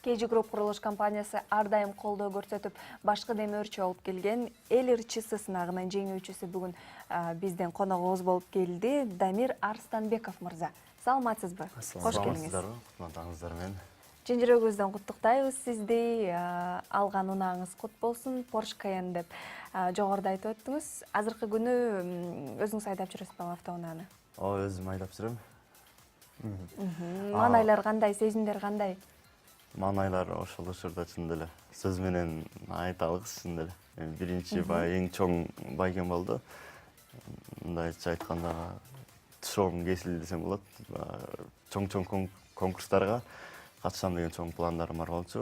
KG Group курулуш компаниясы ар дайым колдоо көрсөтүп, башкы демөөрчү болуп келген эл ырчысы сынагынын жеңүүчүсү бүгүн биздин коногубуз болуп келди. Дамир Арстанбеков мырза. Саламатсызбы? Кош келиңиз. Кутмандыңыздар менен. Чын жүрөгүбүздөн куттуктайбыз сизди. Алган унааңыз кут болсун. Porsche Cayenne деп жогоруда айтып өттүңүз. Азыркы күнү өзүңүз айдап жүрөсүзбү автоунааны? Ооба, өзүм айдап жүрөм. Маанайлар кандай, сезимдер кандай? Маанайлар ошол учурда чын деле сөз менен айта алгыс, чын деле. Биринчи эң чоң байкем болду. Мындайча айтканда тушоом кесилди десем болот. Чоң конкурстарга катышам деген чоң пландарым бар болчу.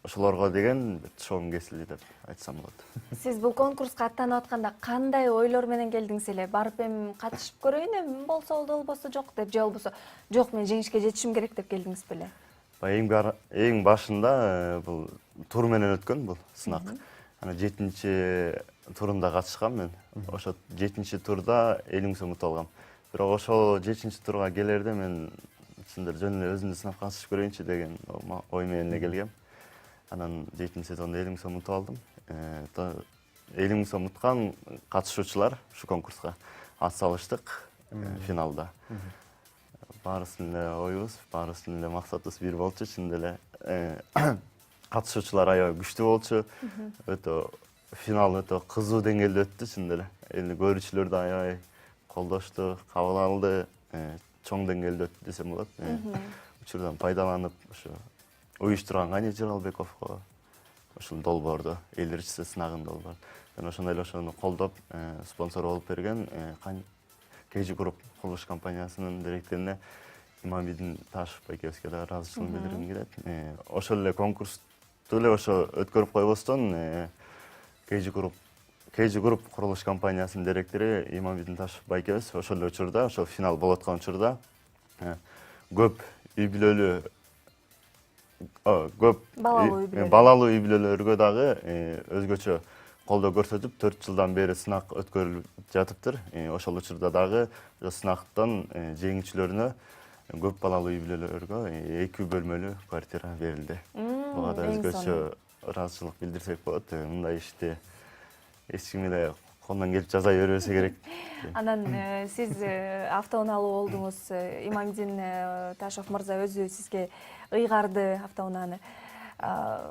Ошолорго деген тушоом кесилди деп айтсам болот. Сиз бул конкурска аттанып атканда кандай ойлор менен келдиңиз эле? Барып эми катышып көрөйүн, эми болсо болду, болбосо жок деп, же болбосо жок, мен жеңишке жетишим керек деп келдиңиз беле? Эң башында бул тур менен өткөн бул сынак. Ана 7-чи турунда катышкам мен. Ошо 7-чи турда 50 сом утуп алгам. Бирок ошол 7-чи турга келерде мен чын деле жөн эле өзүмдү сынап катышып көрөйүнчү деген ой менен эле келгем. Анан 7-чи турда 50 сом утуп алдым. 50 сом уткан катышуучулар ушу конкурска ат салыштык финалда. Баарысынын эле оюбуз, баарысынын эле максатыбыз бир болчу, чын деле. Катышуучулар аябай күчтүү болчу. Финал өтө кызуу деңгээлде өттү, чын деле. Эли көрүүчүлөр да аябай колдошту, кабыл алды, чоң деңгээлде өттү десем болот. Учурдан пайдаланып, ошо уюштурган Гани Жыралбековго, ошол долбоорду, эл ырчысы сынагын долбоор. Жана ошондой эле ошону колдоп, спонсор болуп берген KG Group курулуш компаниясынын директоруна Имамидин Ташев байкебизге да ыраазычылык билдиргим келет. Ошол эле конкурсту эле ошо өткөрүп койбостон KG Group курулуш компаниясынын директору Имамидин Ташев байкебиз ошол эле учурда, ошол финал болуп аткан учурда көп балалуу үй бүлөлөргө дагы өзгөчө колдоо көрсөтүп, 4 жылдан бери сынак өткөрүлүп жатыптыр. Ошол учурда дагы сынактан жеңүүчүлөрүнө көп балалуу үй бүлөлөргө 2 бөлмөлүү квартира берилди. Буга да өзгөчө ыраазычылык билдирсек болот. Мындай ишти эч ким эле колунан келип жасай бербесе керек. Анан сиз автоунаалуу болдуңуз. Имамидин Ташев мырза өзү сизге ыйгарды автоунааны.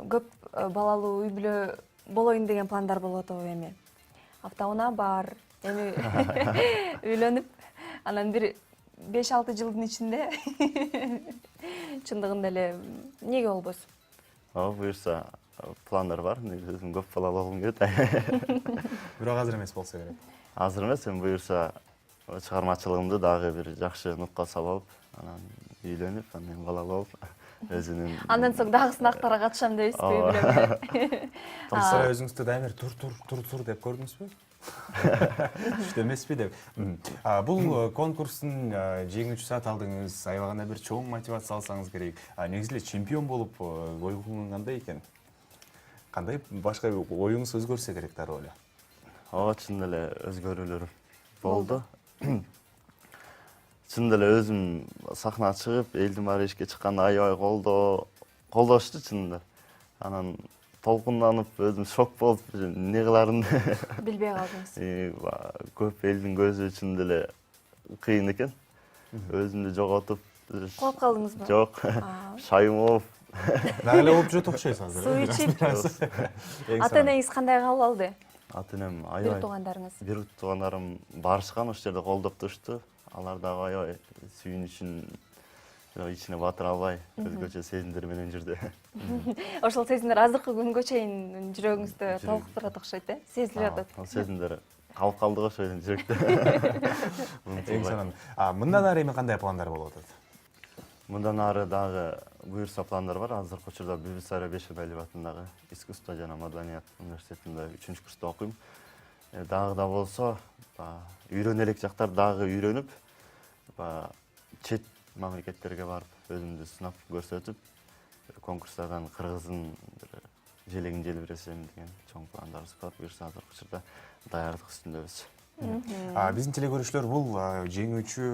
Көп балалуу үй бүлө болоюн деген пландар болуп атабы эми? Автоунаа бар, эми үйлөнүп, анан бир 5-6 жылдын ичинде чындыгында эле эмнеге болбосун? Буюрса пландар бар. Өзүм көп балалуу болгум келет. Бирок азыр эмес болсо керек. Азыр эмес, эми буюрса чыгармачылыгымды дагы бир жакшы нукка салып, анан үйлөнүп, анан балалуу болуп, өзүнүн Андан соң дагы сынактарга катышам дейсизби, үй бүлө менен? Сара өзүңүздү Дамир тур деп көрдүңүзбү? Түштө эмеспи деп. Бул конкурстун жеңүүчүсү аталдыңыз, аябаганда бир чоң мотивация алсаңыз керек. Негизи эле чемпион болуп койгоң кандай экен? Кандай башка оюңуз өзгөрсө керек дароо эле? Ооба, чын эле өзгөрүүлөр болду. Чын деле өзүм сахнага чыгып, элдин баары ишке чыкканда аябай колдошту чынында. Анан толкунданып, өзүм шок болуп, эмне кыларымды Билбей калдыңыз. көп элдин көзү чын деле кыйын экен. Өзүмдү жоготуп, Кулап калдыңызбы? жок, шайымоп. Дагы эле болуп жатокшойсуз азыр. Суу ичип. Ата-энеңиз кандай кабыл алды? Ата-энем Бир аябай. туугандарыңыз. Бир туугандарым барышкан, ошол жерде колдоп турушту. Алар дагы аябай сүйүнүчүн ичине батыра албай, өзгөчө сезимдер менен жүрдү. Ошол сезимдер азыркы күнгө чейин жүрөгүңүздө толуктурат окшойт, сезилип атат. Ал сезимдер калып калды го ошо жерден жүрөктө. Эң сонун. Мындан ары эми кандай пландар болуп атат? Мындан ары дагы буюрса пландар бар. Азыркы учурда Бибисара Бейшебаев атындагы искусство жана маданият университетинде 3-курста окуйм. Дагы да болсо, үйрөнө элек жактар дагы үйрөнүп, чет мамлекеттерге барып өзүмдү сынап көрсөтүп, конкурстардан Кыргыздын желегин желбиресем деген чоң пландарыбыз бар. Буюрса азыркы учурда даярдык үстүндөбүз. Биздин телекөрүүчүлөр бул жеңүүчү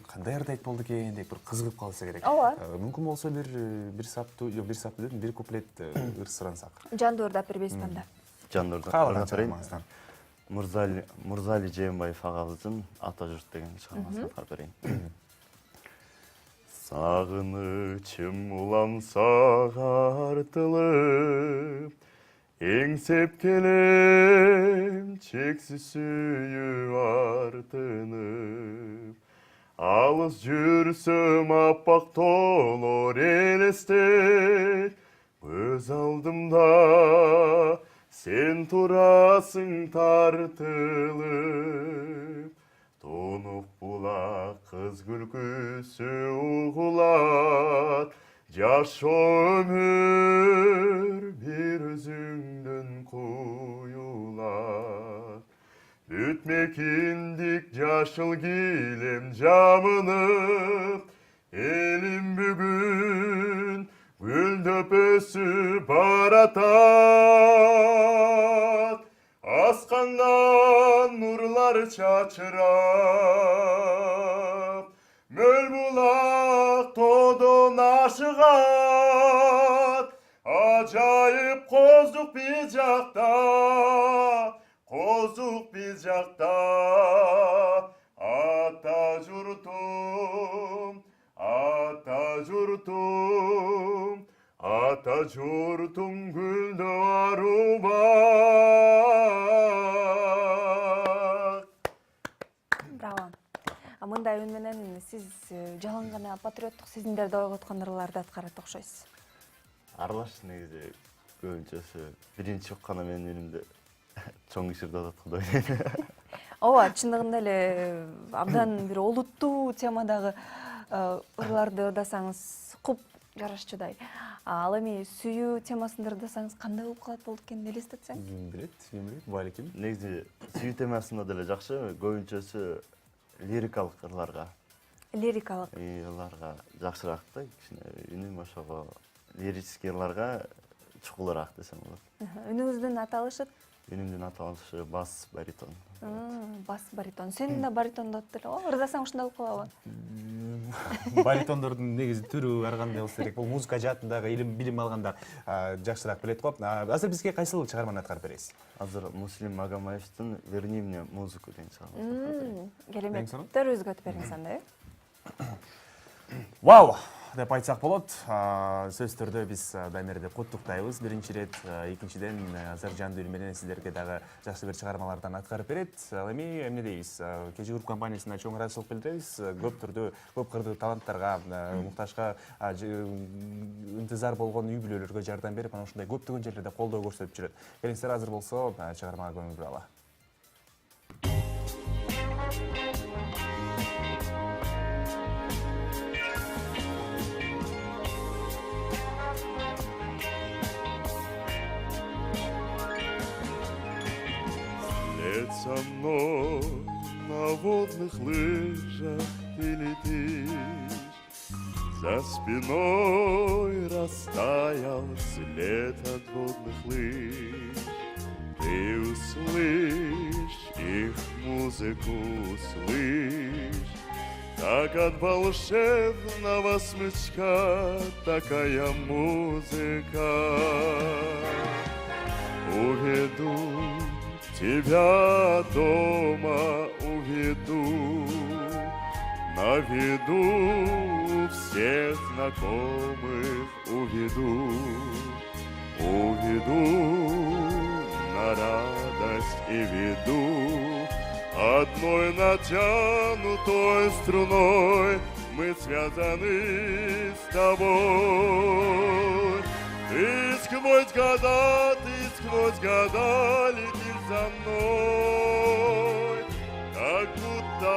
кандай ырдайт болду экен деп бир кызыгып калса керек. Ооба. Мүмкүн болсо бир саптуу, бир сап деп бир куплет ыр сурансак. Жанды ырдап бербейсизби анда? Жандырдан. Каалаган чыгармаңыздан. Мурзали Жээнбаев агабыздын Ата журт деген чыгармасын аткарып берейин. Сагынычым уламса артылып, эңсеп келем чексиз сүйүү артынып. Алыс жүрсөм аппак тоолор элестет, көз алдымда сен турасың тартылып. Тонуп булак кыз күлкүсү угулат, жашоо өмүр бир өзүңдөн куюлат. Бүтмекиндик жашыл килем жамынып, элим бүгүн гүлдөп өсүп баратат. Аскандан нурлар чачырап, мөл булак тоодон ашыгат. Ажайып коздук биз жакта, коздук биз жакта. Ата журтум, ата журтум, ата журтум гүлдө арубак. Браво. Мындай үн менен сиз жалаң гана патриоттук сезимдерди ойготкон ырларды аткарат окшойсуз. Аралаш негизи көбүнчөсү биринчи укканда менин үнүмдү чоң киши ырдап аткан да ойлойм. Ооба, чындыгында эле абдан бир олуттуу темадагы ырларды ырдасаңыз куп жарашчудай. Ал эми сүйүү темасында ырдасаңыз кандай болуп калат болду экен элестетсең? Ким билет, балким. Негизи сүйүү темасында деле жакшы, көбүнчөсү лирикалык ырларга. Лирикалык. Ырларга жакшыраак да, кичине үнүм ошого лирический ырларга чукулураак десем болот. Үнүңүздүн аталышы? Үнүмдүн аталышы бас баритон. Бас баритон. Сен да баритондот деле го, ырдасаң ушундай болуп калабы? Баритондордун негизи түрү ар кандай болсо керек. Бул музыка жаатындагы билим алгандар жакшыраак билет го. Азыр бизге кайсыл чыгарманы аткарып бересиз? Азыр Муслим Магомаевдин «Верни мне музыку» деген чыгармасы. Керемет. Төрүбүзгө өтүп бериңиз анда. Вау! Деп айтсак болот. Сөз түрдө биз Дамирди куттуктайбыз биринчи ирет. Экинчиден азыр жанды үн менен сиздерге дагы жакшы бир чыгармалардан аткарып берет. Ал эми эмне дейбиз? Кечи групп компаниясына чоң ыраазычылык билдиребиз. Көп түрдүү, көп кырдуу таланттарга, муктажга интизар болгон үй бүлөлөргө жардам берип, анан ушундай көптөгөн жерлерде колдоо көрсөтүп жүрөт. Келиңиздер, азыр болсо чыгармага көңүл буралы. Со мной на водных лыжах ты летишь, за спиной растаял след от водных лыж. Ты услышь их музыку, услышь, как от волшебного смычка такая музыка. Уведу тебя дома, уведу, на виду всех знакомых уведу, уведу на радость и веду. Одной натянутой струной мы связаны с тобой. Ты сквозь года летишь за мной, как будто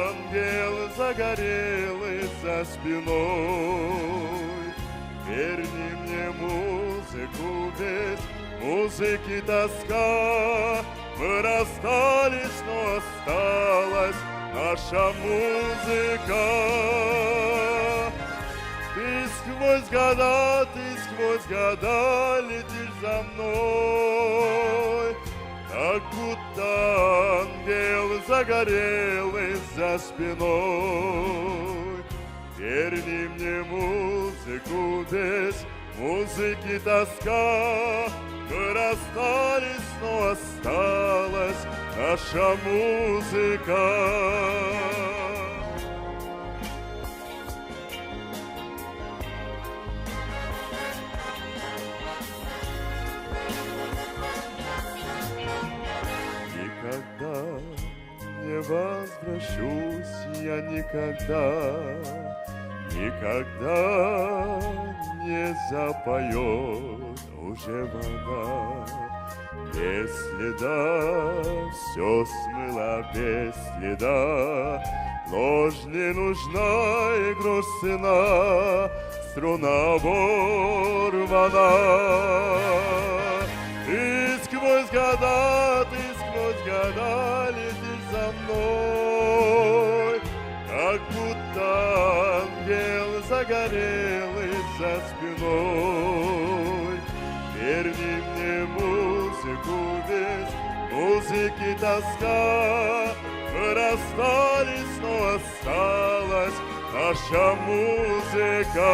ангел загорелый за спиной. Верни мне музыку, без музыки тоска. Мы расстались, но осталась наша музыка. Ты сквозь года летишь за мной, как будто ангел загорелый за спиной. Верни мне музыку, без музыки тоска. Мы расстались, но осталась наша музыка. Никогда не возвращусь я, никогда, никогда не запоет уже вода. Без следа все смыло, без следа. Ложь не нужна и грош цена, струна оборвана. Ты сквозь года летишь за мной, как будто ангел загорелый за спиной. Верни мне музыку, без музыки тоска. Мы расстались, но осталась наша музыка.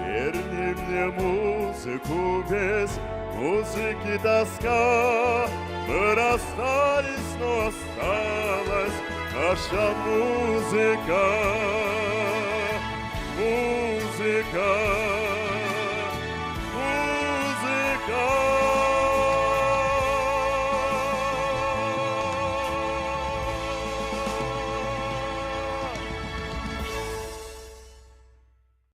Верни мне музыку, без музыки тоска. Мы расстались, но осталась наша музыка. Музыка.